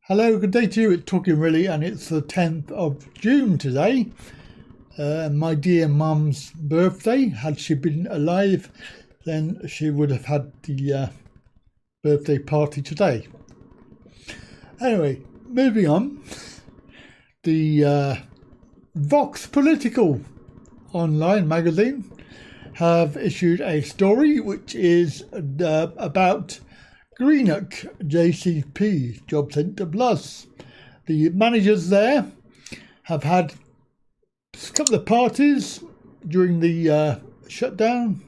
Hello, good day to you. It's Talkin really, and it's the 10th of June today. My dear mum's birthday. Had she been alive, then she would have had the birthday party today. Anyway, moving on. The Vox Political online magazine have issued a story which is about Greenock JCP Job Centre Plus. The managers there have had a couple of parties during the shutdown,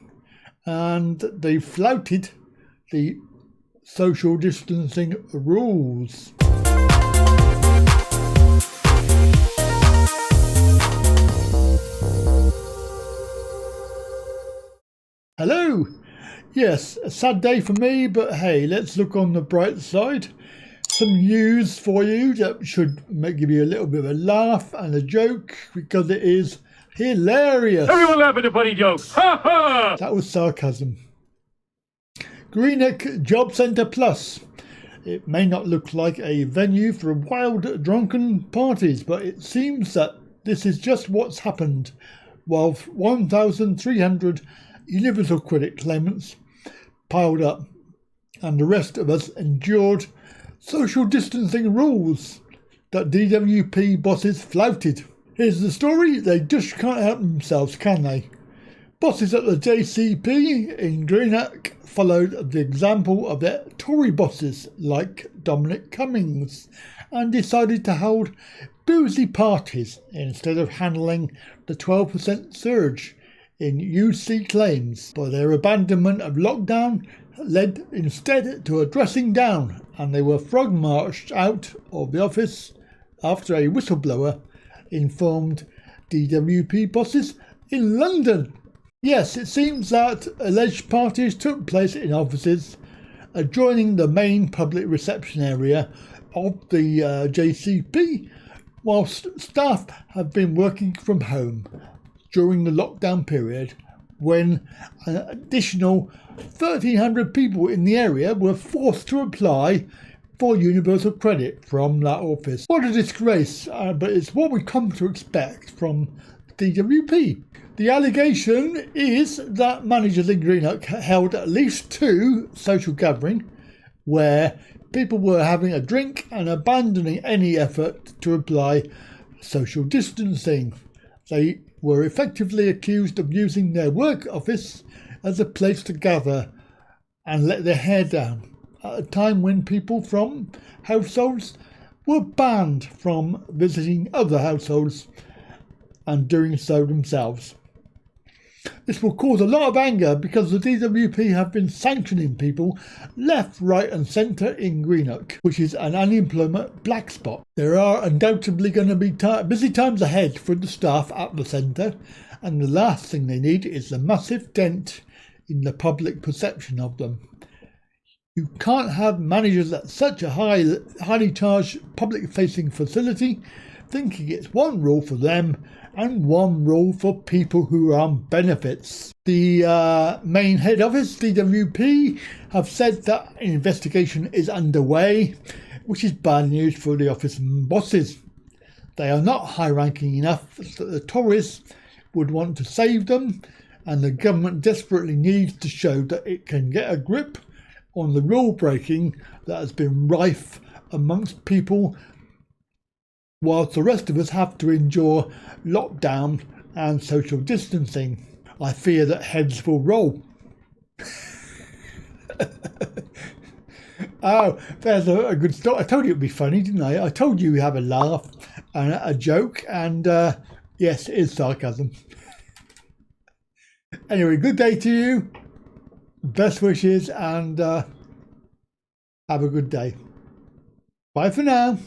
and they flouted the social distancing rules. Hello! Yes, a sad day for me, but hey, let's look on the bright side. Some news for you that should give you a little bit of a laugh and a joke, because it is hilarious. Everyone laugh at the funny joke. Ha ha! That was sarcasm. Greenock Job Centre Plus. It may not look like a venue for wild drunken parties, but it seems that this is just what's happened while 1,300 universal credit claimants piled up and the rest of us endured social distancing rules that DWP bosses flouted. Here's the story. They just can't help themselves, can they? Bosses at the JCP in Greenock followed the example of their Tory bosses like Dominic Cummings and decided to hold boozy parties instead of handling the 12% surge in UC claims. But their abandonment of lockdown led instead to a dressing down, and they were frog marched out of the office after a whistleblower informed DWP bosses in London. Yes, it seems that alleged parties took place in offices adjoining the main public reception area of the JCP, whilst staff have been working from home during the lockdown period, when an additional 1,300 people in the area were forced to apply for universal credit from that office. What a disgrace, but it's what we come to expect from DWP. The allegation is that managers in Greenock held at least 2 social gatherings where people were having a drink and abandoning any effort to apply social distancing. They were effectively accused of using their work office as a place to gather and let their hair down at a time when people from households were banned from visiting other households and doing so themselves. This will cause a lot of anger because the DWP have been sanctioning people left, right and centre in Greenock, which is an unemployment black spot. There are undoubtedly going to be busy times ahead for the staff at the centre, and the last thing they need is a massive dent in the public perception of them. You can't have managers at such a highly charged public-facing facility thinking it's one rule for them and one rule for people who are on benefits. The main head office, DWP, have said that an investigation is underway, which is bad news for the office bosses. They are not high-ranking enough that the Tories would want to save them, and the government desperately needs to show that it can get a grip on the rule-breaking that has been rife amongst people, whilst the rest of us have to endure lockdown and social distancing. I fear that heads will roll. Oh, there's a good story. I told you it would be funny, didn't I? I told you we have a laugh and a joke, and yes, it is sarcasm. Anyway, good day to you. Best wishes, and have a good day. Bye for now.